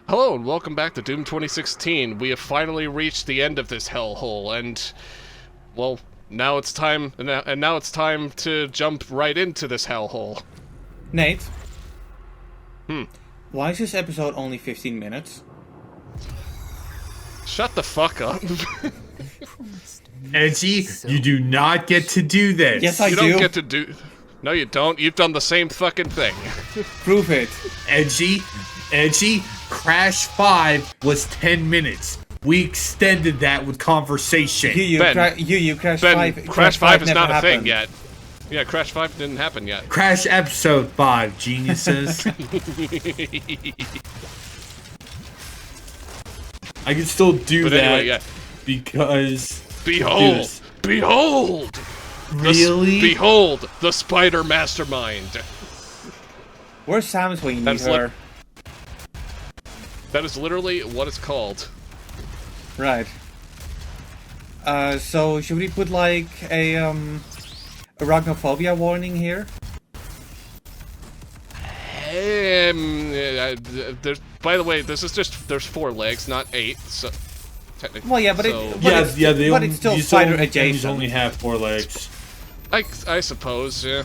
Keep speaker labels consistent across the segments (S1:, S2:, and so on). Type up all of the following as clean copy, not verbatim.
S1: Hello and welcome back to Doom 2016. We have finally reached the end of this hellhole, and well, now it's time. And now it's time to jump right into this hellhole.
S2: Nate. Why is this episode only 15 minutes?
S1: Shut the fuck up.
S3: Edgy, you do not get to do this.
S2: Yes, I
S1: You
S2: do.
S1: don't get to do. No, you don't. You've done the same fucking thing.
S2: Prove it.
S3: Edgy, Crash 5 was 10 minutes. We extended that with conversation.
S1: Ben,
S2: Crash
S1: Ben,
S2: 5.
S1: Crash 5 is
S2: never
S1: not a
S2: happened.
S1: thing yet. Yeah, Crash 5 didn't happen yet.
S3: Crash Episode 5, geniuses. I can still do
S1: But
S3: that
S1: anyway, yeah.
S3: because...
S1: Behold!
S3: Dude,
S1: Behold!
S3: really?
S1: Behold, the Spider Mastermind.
S2: Where's Samus when you need
S1: That's
S2: her?
S1: That is literally what it's called.
S2: Right. So should we put like a Arachnophobia warning here?
S1: There's, by the way, there's 4 legs, not 8. So technically,
S2: Well, yeah, but
S1: so,
S2: it's still spider adjacent.
S3: only have 4 legs.
S1: I suppose, yeah.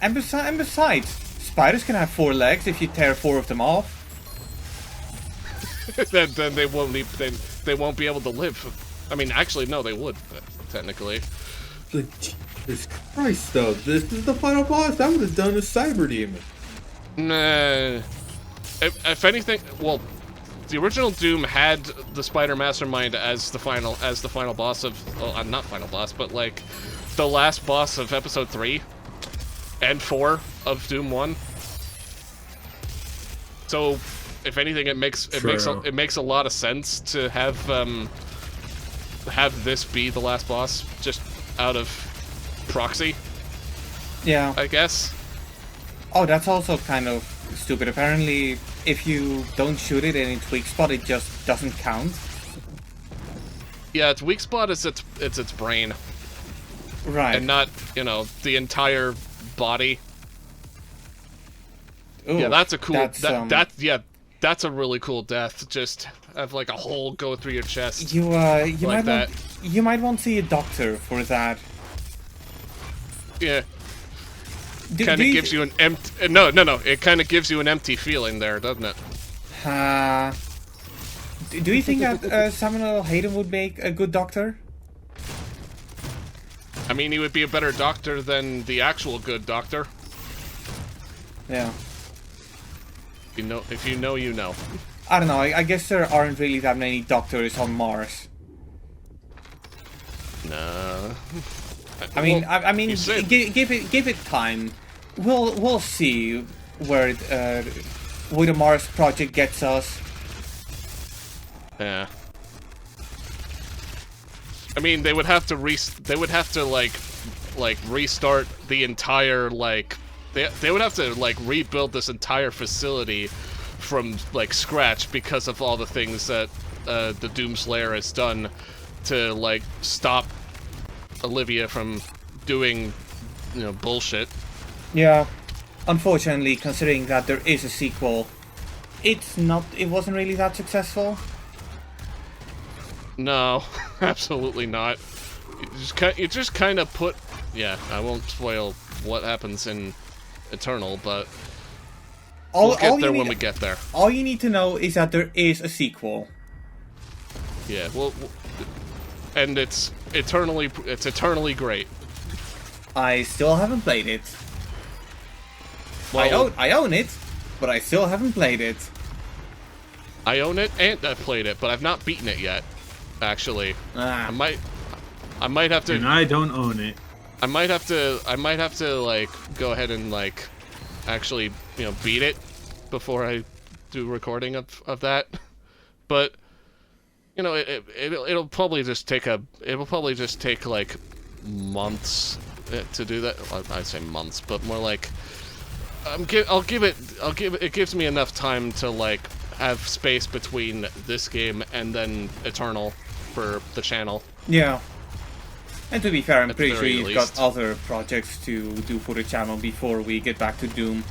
S2: And besides, spiders can have 4 legs if you tear 4 of them off.
S1: then they won't they won't be able to live. I mean, actually, no, they would technically.
S3: But Jesus Christ, though, this is the final boss. I would have done a Cyber Demon.
S1: Nah. If anything, well, the original Doom had the Spider Mastermind as the final boss of, well, not final boss, but like the last boss of Episode 3 and 4 of Doom 1. So, if anything, it makes a lot of sense to have this be the last boss, just out of proxy,
S2: Yeah.
S1: I guess.
S2: Oh, that's also kind of stupid. Apparently, if you don't shoot it in its weak spot, it just doesn't count.
S1: Yeah, its weak spot is its brain,
S2: Right.
S1: and not, the entire body.
S2: Ooh,
S1: Yeah, that's a cool.
S2: that's,
S1: That's a really cool death. Just have like a hole go through your chest.
S2: You
S1: like
S2: might
S1: that.
S2: you might want to see a doctor for that.
S1: Yeah,
S2: Do
S1: kind of gives you an empty. No. It kind of gives you an empty feeling there, doesn't it?
S2: Do you think that Samuel Hayden would make a good doctor?
S1: I mean, he would be a better doctor than the actual good doctor.
S2: Yeah.
S1: If you know, you know.
S2: I don't know. I guess there aren't really that many doctors on Mars.
S1: Nah.
S2: I mean,
S1: Well,
S2: I mean,
S1: you said-
S2: give it time. We'll see where the Mars project gets us.
S1: Yeah. I mean, they would have to restart the entire they would have to rebuild this entire facility from scratch because of all the things that the Doomslayer has done to stop Olivia from doing bullshit.
S2: Yeah. Unfortunately, considering that there is a sequel, it wasn't really that successful.
S1: No, absolutely not. You just kind of put. Yeah, I won't spoil what happens in Eternal, but we'll get there when we get there.
S2: All you need to know is that there is a sequel.
S1: Yeah, well, and it's eternally great.
S2: I still haven't played it.
S1: Well,
S2: I own it, but I still haven't played it.
S1: I own it and I've played it, but I've not beaten it yet. Actually, I might have to.
S3: And I don't own it.
S1: I might have to go ahead and actually beat it before I do recording of that. But it'll probably just take months to do that. Well, I'd say months, but more like it gives me enough time to have space between this game and then Eternal for the channel.
S2: Yeah. And to be fair, I'm
S1: At the
S2: pretty sure
S1: very
S2: you've
S1: least.
S2: got other projects to do for the channel before we get back to Doom.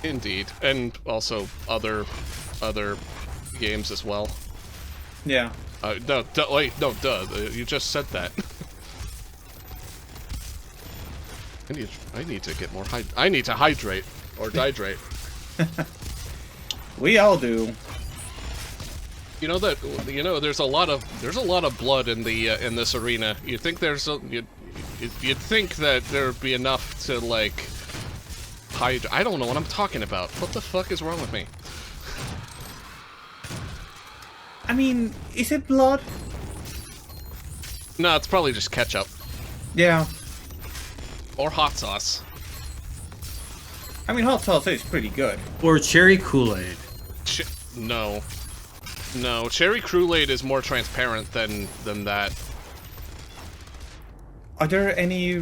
S1: Indeed, and also other games as well.
S2: Yeah.
S1: No, wait, no, duh. You just said that. I need to get more I need to hydrate or dihydrate.
S2: We all do.
S1: You know that there's a lot of blood in the in this arena. You'd think you'd think that there'd be enough to like hide. I don't know what I'm talking about. What the fuck is wrong with me?
S2: I mean, is it blood?
S1: No, it's probably just ketchup
S2: Yeah.
S1: or hot sauce.
S2: I mean, hot sauce is pretty good.
S3: Or cherry Kool-Aid.
S1: No. No, cherry Kool-Aid is more transparent than that.
S2: Are there any...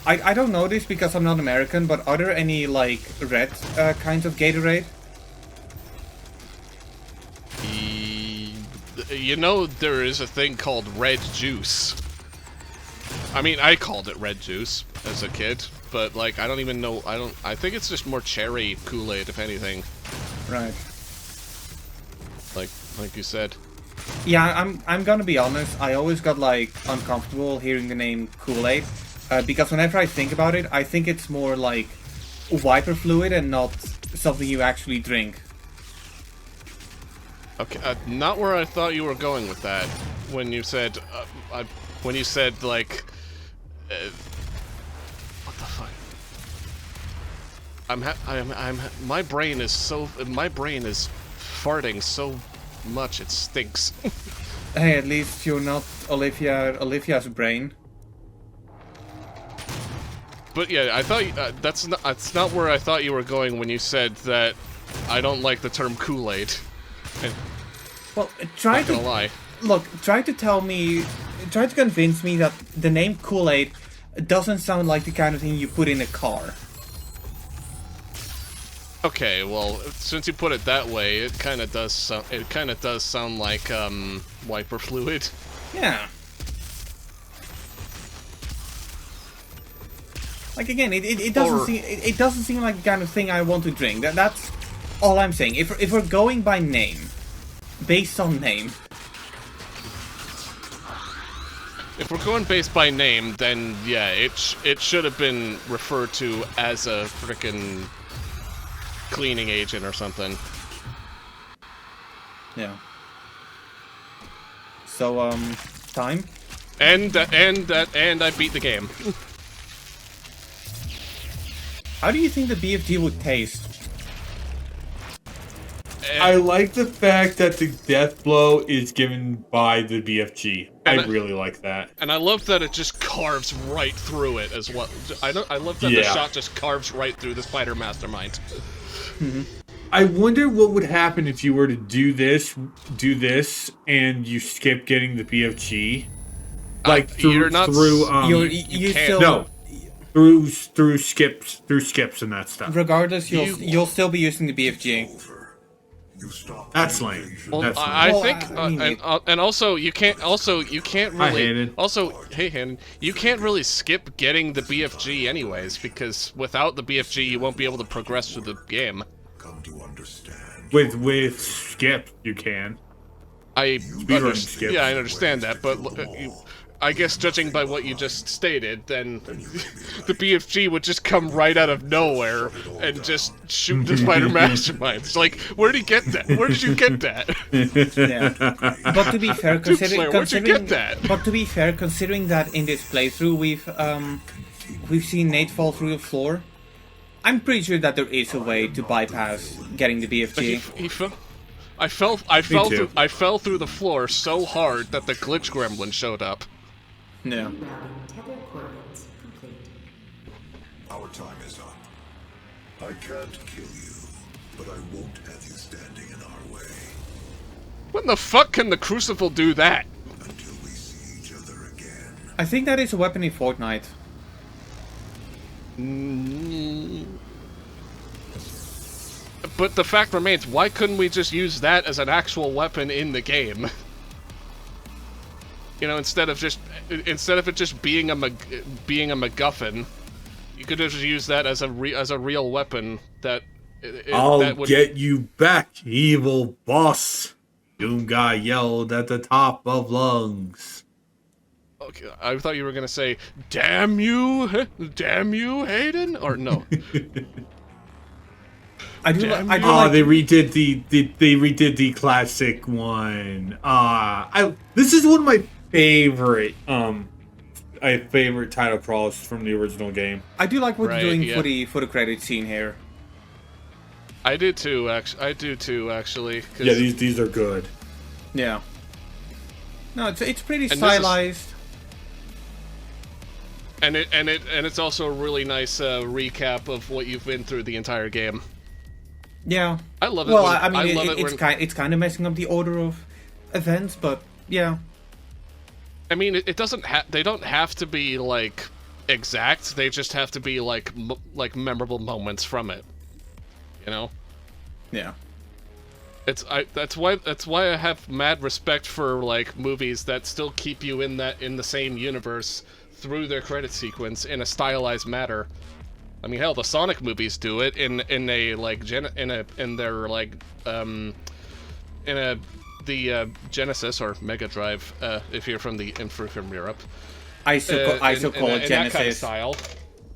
S2: I don't know this because I'm not American, but are there any, like, red kinds of Gatorade?
S1: You know, there is a thing called red juice. I mean, I called it red juice as a kid, but, like, I don't even know, I think it's just more cherry Kool-Aid, if anything.
S2: Right.
S1: Like you said.
S2: Yeah, I'm gonna be honest, I always got, like, uncomfortable hearing the name Kool-Aid, because whenever I think about it, I think it's more like wiper fluid and not something you actually drink.
S1: Okay, not where I thought you were going with that. When you said, like, what the fuck? My brain is farting so much it stinks.
S2: Hey, at least you're not Olivia's brain.
S1: But yeah, I thought that's not where I thought you were going when you said that I don't like the term Kool-Aid.
S2: Well, try
S1: Not gonna lie.
S2: Look, try to convince me that the name Kool-Aid doesn't sound like the kind of thing you put in a car.
S1: Okay, well, since you put it that way, it kind of does sound like wiper fluid.
S2: Yeah. Like again, it doesn't seem like the kind of thing I want to drink. That's all I'm saying. If we're going by name, based on name.
S1: If we're going based by name, then yeah, it should have been referred to as a frickin' cleaning agent or something.
S2: Yeah. So time.
S1: And I beat the game.
S2: How do you think the BFG would taste?
S3: I like the fact that the death blow is given by the BFG. I really like that.
S1: And I love that it just carves right through it as well. I love that the shot just carves right through the spider mastermind.
S3: I wonder what would happen if you were to do this, and you skip getting the BFG. Like through skips and that stuff.
S2: Regardless, you'll still be using the BFG.
S3: That's lame.
S1: Well,
S3: That's lame.
S1: I think, and also you can't really. Hey Hannon, you can't really skip getting the BFG anyways, because without the BFG, you won't be able to progress through the game.
S3: With skip, you can.
S1: Yeah, I understand that, but I guess judging by what you just stated, then the BFG would just come right out of nowhere and just shoot the Spider Mastermind. It's like, where did he get that? Where did you get that?
S2: Yeah. But to be fair, considering that in this playthrough we've seen Nate fall through the floor, I'm pretty sure that there is a way to bypass getting the BFG.
S1: I fell through the floor so hard that the glitch gremlin showed up.
S2: No.
S4: Our time is up. I can't kill you, but I won't have you standing in our way.
S1: When the fuck can the Crucible do that?
S4: Until we see each other again.
S2: I think that is a weapon in Fortnite.
S1: But the fact remains, why couldn't we just use that as an actual weapon in the game? You know, instead of it just being a MacGuffin, you could just use that as a real weapon
S3: I'll
S1: that would
S3: get you back, evil boss. Doom guy yelled at the top of lungs.
S1: Okay, I thought you were gonna say, "Damn you, Hayden," or no.
S2: I do
S1: Damn
S2: like
S3: They redid the classic one. This is one of my favorite favorite title crawls from the original game.
S2: I do like what
S1: Right,
S2: you're doing
S1: yeah.
S2: for the credit scene here.
S1: I do too, actually. 'Cause-
S3: Yeah, these are good.
S2: Yeah. No, it's pretty
S1: And this is-
S2: stylized.
S1: and it's also a really nice recap of what you've been through the entire game.
S2: Yeah.
S1: I love it.
S2: Well,
S1: when-
S2: I mean,
S1: love
S2: it's kind of messing up the order of events, but yeah.
S1: I mean, it doesn't they don't have to be like exact. They just have to be like memorable moments from it. You know,
S2: Yeah.
S1: that's why I have mad respect for like movies that still keep you in the same universe through their credit sequence in a stylized manner. I mean, hell, the Sonic movies do it in a like the Genesis or Mega Drive, if you're from Europe.
S2: I still call it
S1: in that
S2: Genesis.
S1: kind of style.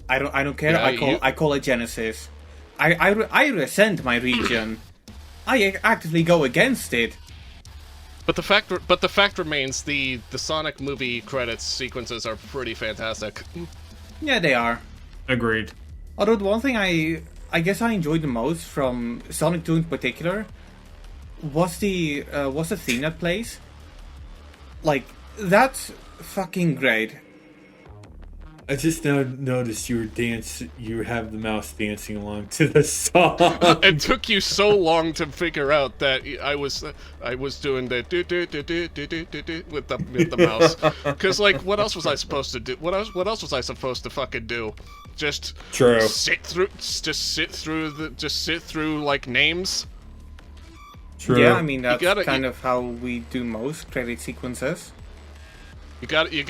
S2: I don't care.
S1: Yeah,
S2: I call it Genesis. I resent my region. I actively go against it.
S1: But the fact remains, the Sonic movie credits sequences are pretty fantastic.
S2: Yeah, they are.
S3: Agreed.
S2: Although the one thing I guess I enjoyed the most from Sonic 2 in particular was the theme that plays. Like, that's fucking great.
S3: I just now noticed you have the mouse dancing along to the song.
S1: It took you so long to figure out that I was doing the do do do do do do do do with the mouse. Because like, what else was I supposed to do? What else was I supposed to fucking do? Just
S3: True.
S1: sit through like names.
S3: True.
S2: Yeah, I mean that's
S1: gotta-
S2: kind of how we do most credit sequences.
S1: You gotta
S3: I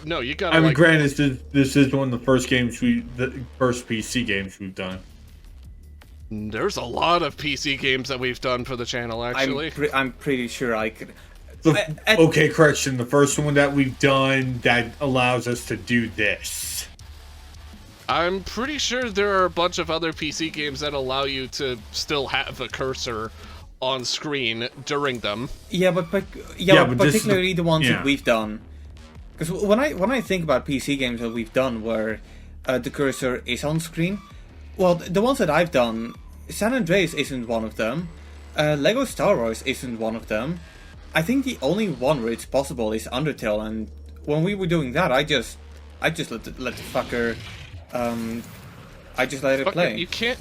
S3: mean,
S1: like,
S3: granted, this is one of the first first PC games we've done.
S1: there's a lot of PC games that we've done for the channel, actually.
S2: I'm pretty sure I could.
S3: Okay, correction. The first one that we've done that allows us to do this.
S1: I'm pretty sure there are a bunch of other PC games that allow you to still have a cursor on screen during them.
S2: Yeah, but
S3: but
S2: particularly the ones
S3: yeah.
S2: that we've done. Because when I think about PC games that we've done where the cursor is on screen, well, the ones that I've done, San Andreas isn't one of them. Lego Star Wars isn't one of them. I think the only one where it's possible is Undertale, and when we were doing that, I just let the fucker. I just let it
S1: Fuck
S2: play.
S1: it,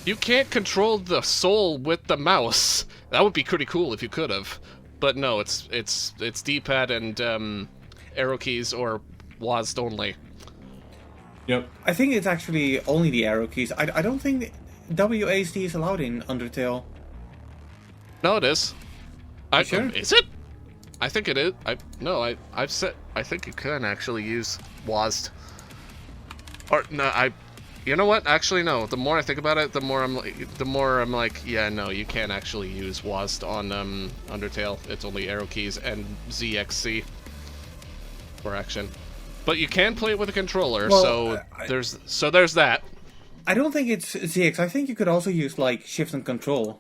S1: you can't control the soul with the mouse. That would be pretty cool if you could have. But no, it's D-pad and arrow keys or WASD only.
S3: Yep.
S2: I think it's actually only the arrow keys. I don't think WASD is allowed in Undertale.
S1: No, it is.
S2: Sure?
S1: Is it? I think it is. I think you can actually use WASD. Or no, you know what? Actually, no. The more I think about it, the more I'm like, yeah, no, you can't actually use WASD on Undertale. It's only arrow keys and ZXC for action. But you can play it with a controller,
S2: Well,
S1: so there's that.
S2: I don't think it's ZX. I think you could also use like Shift and Control.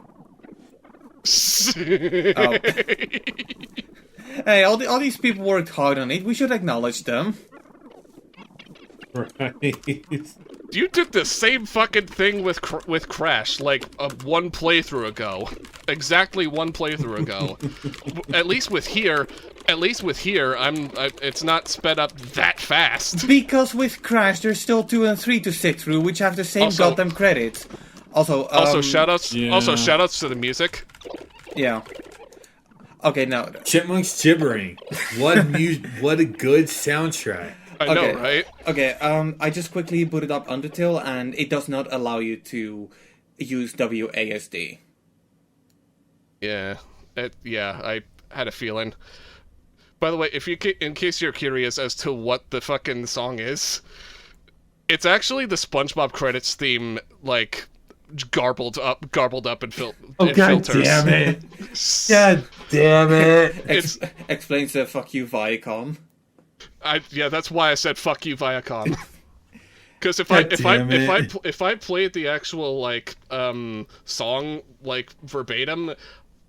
S2: Oh. Hey, all these people worked hard on it. We should acknowledge them.
S3: Right.
S1: You did the same fucking thing with Crash, like one playthrough ago. Exactly one playthrough ago. At least with here, it's not sped up that fast.
S2: Because with Crash, there's still 2 and 3 to sit through, which have the same
S1: Also-
S2: goddamn credits. Also,
S1: Shoutouts.
S3: Yeah.
S1: Also, shoutouts to the music.
S2: yeah. Okay, now
S3: Chipmunks gibbering. What a good soundtrack.
S1: I
S2: Okay.
S1: know, right?
S2: Okay, I just quickly booted up Undertale, and it does not allow you to use WASD.
S1: Yeah, I had a feeling. By the way, in case you're curious as to what the fucking song is, it's actually the SpongeBob credits theme, like, garbled up and
S3: Oh, God
S1: filters.
S3: damn it. God damn it.
S2: Explains the fuck you Viacom.
S1: That's why I said fuck you Viacom. Because if I played the actual like song like verbatim,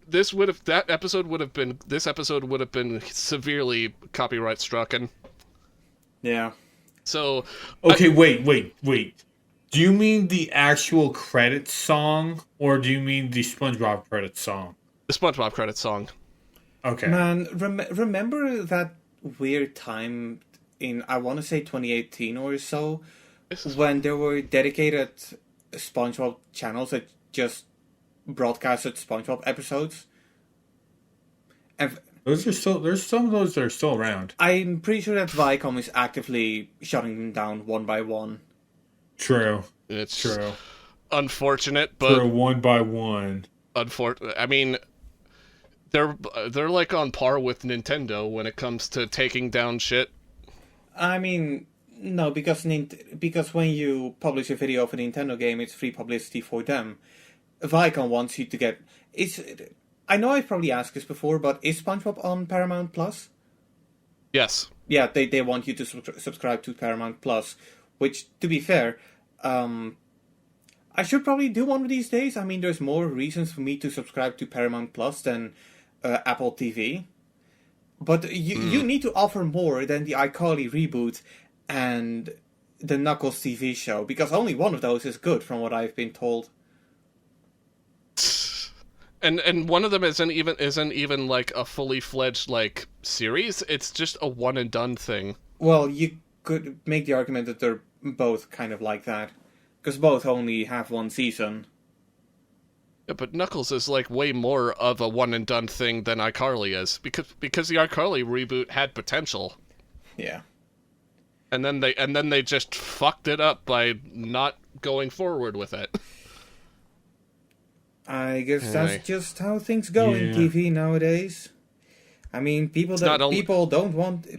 S1: this episode would have been severely copyright strucken.
S2: Yeah.
S1: So
S3: okay, wait. Do you mean the actual credits song, or do you mean the SpongeBob credits song?
S1: The SpongeBob credits song.
S3: Okay.
S2: Man, remember that weird time in, I want to say 2018 or so, when there were dedicated SpongeBob channels that just broadcasted SpongeBob episodes? And
S3: There's some of those that are still around.
S2: I'm pretty sure that Viacom is actively shutting them down one by one.
S3: True.
S1: It's
S3: true.
S1: Unfortunate, but
S3: True, one by one.
S1: I mean, they're like on par with Nintendo when it comes to taking down shit.
S2: I mean, no, because when you publish a video of a Nintendo game, it's free publicity for them. Viacom wants you to get... I know I've probably asked this before, but is SpongeBob on Paramount Plus?
S1: Yes.
S2: Yeah, they want you to subscribe to Paramount Plus, which, to be fair, I should probably do one of these days. I mean, there's more reasons for me to subscribe to Paramount Plus than Apple TV. But you need to offer more than the iCarly reboot and the Knuckles TV show, because only one of those is good, from what I've been told.
S1: And one of them isn't even like a fully fledged like series. It's just a one and done thing.
S2: Well, you could make the argument that they're both kind of like that, because both only have one season.
S1: Yeah, but Knuckles is like way more of a one and done thing than iCarly is, because the iCarly reboot had potential.
S2: Yeah.
S1: And then they just fucked it up by not going forward with it.
S2: I guess that's just how things go in TV nowadays. I mean, people don't want
S3: TV.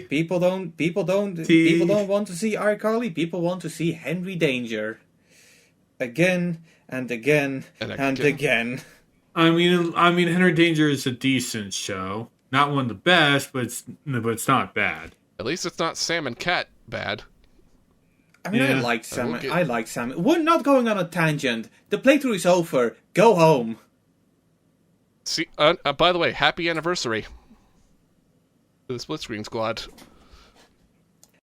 S2: People don't want to see iCarly. People want to see Henry Danger. Again and again and again.
S3: I mean, Henry Danger is a decent show. Not one of the best, but it's not bad.
S1: At least it's not Sam and Cat bad.
S2: I mean, I like Sam. I like Sam. We're not going on a tangent. The playthrough is over. Go home.
S1: See, by the way, happy anniversary to the Split Screen Squad.